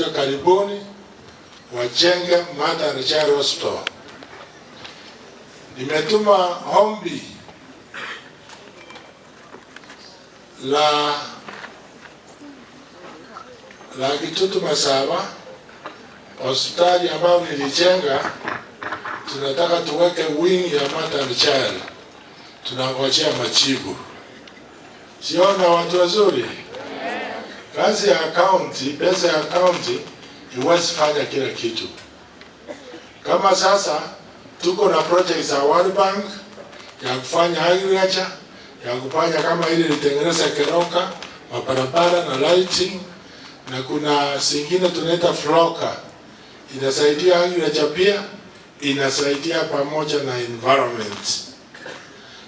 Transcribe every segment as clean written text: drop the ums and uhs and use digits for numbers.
hivi karibuni wajenge Mother and Child Hospital. Nimetuma ombi la Kitutu Masaba, hospitali ambayo nilijenga. Tunataka tuweke wing ya Mother and Child. Tunangojea majibu. Siona watu wazuri. Kazi ya county, pesa ya county iwezi fanya kila kitu. Kama sasa tuko na project za World Bank ya kufanya agriculture, ya kufanya kama ile ilitengeneza Keroka, mabarabara na lighting, na kuna singine tunaita Floka. Inasaidia agriculture pia, inasaidia pamoja na environment.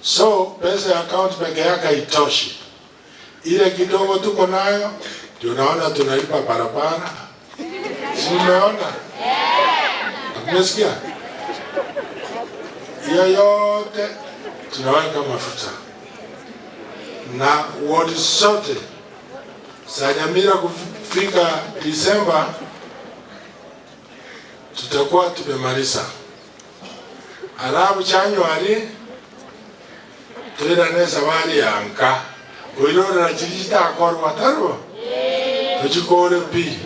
So pesa ya account peke yake haitoshi. Ile kidogo tuko nayo ndio naona tunalipa barabara. Si umeona? Umesikia? Hiyo yote tunaweka mafuta. Na ward zote za Nyamira kufika Disemba tutakuwa tumemaliza. Alafu Januari tuenda nesa wali ya nka. Uilora na chilita akorwa tarwa. Tuchukore pi.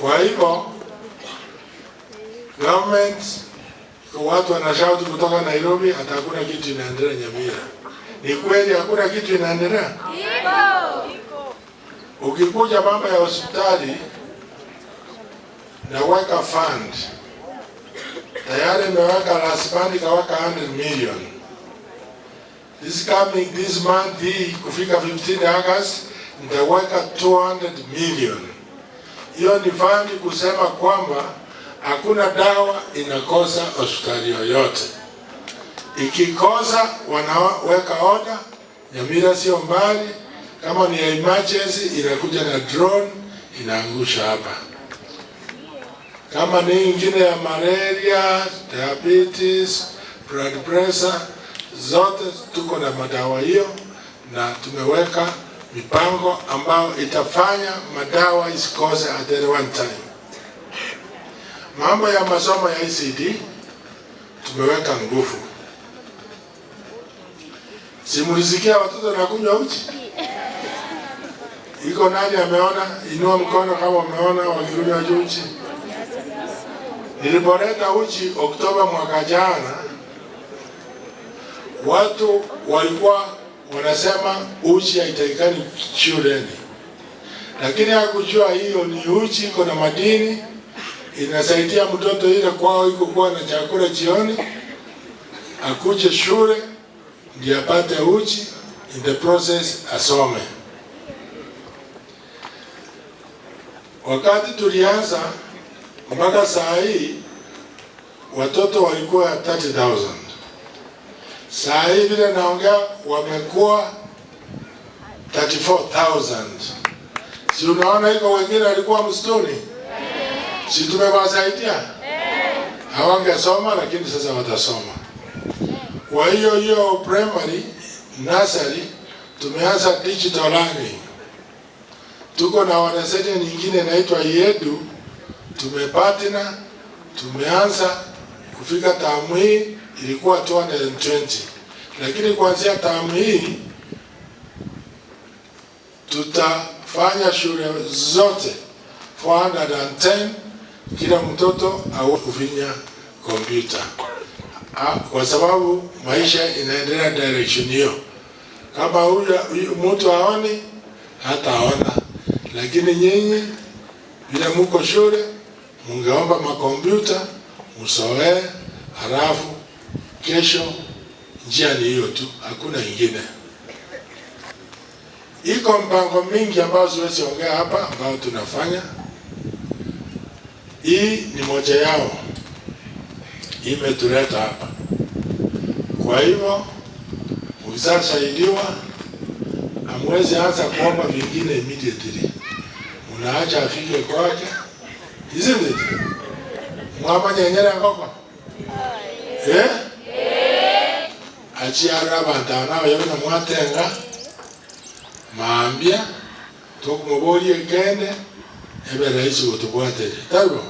Kwa hivyo government kwa watu wanashauti kutoka Nairobi hata hakuna kitu inaendelea Nyamira. Ni kweli hakuna kitu inaendelea? Iko. Ukikuja mambo ya hospitali na weka fund. Tayari nimeweka rasilimali kawaka 100 million. This month hii kufika 15 August nitaweka 200 million. Hiyo ni fund kusema kwamba hakuna dawa inakosa hospitali yoyote. Ikikosa wanaweka order, Nyamira sio mbali, kama ni emergency inakuja na drone inaangusha hapa. Kama ni ingine ya malaria, diabetes, blood pressure, zote tuko na madawa hiyo, na tumeweka mipango ambayo itafanya madawa isikose at one time. Mambo ya masomo ya ICD tumeweka nguvu. Simulisikia watoto na kunywa uji? Iko nani ameona? Inua mkono kama umeona wakinywa uji. Nilipoleta uji Oktoba mwaka jana, watu walikuwa wanasema uji haitakikani shuleni. Lakini hakujua hiyo ni uji iko na madini, inasaidia mtoto ile kwao iko kuwa na chakula jioni, akuje shule ndiye apate uji, in the process asome. Wakati tulianza mpaka saa hii watoto walikuwa 30,000. Saa hii vile naongea wamekuwa 34,000. Si unaona iko wengine walikuwa msituni? Si tumewasaidia? Hawangesoma lakini sasa watasoma. Kwa hiyo primary, nursery tumeanza digital learning. Tuko na wanaseti nyingine inaitwa Yedu, tumepartner, tumeanza kufika tamu hii ilikuwa 220. Lakini kuanzia tamu hii tutafanya shule zote 410 kila mtoto au kufinya kompyuta. Kwa sababu maisha inaendelea direction hiyo. Kama huyu mtu haoni hataona, lakini nyinyi bila mko shule mungeomba makompyuta musoe, halafu kesho njia ni hiyo tu, hakuna ingine. Iko mpango mingi ambazo siwezi ongea hapa ambao tunafanya. Hii ni moja yao imetuleta hapa. Kwa hivyo msasaidiwa, amwezi anza kuomba vingine immediately. Unaacha afike kwake. Isn't it? Mwama nyenyera ngoko? Achia raba ntaona yabona mwatenga maambia tokumuboli egende ebe rais utubwate tabo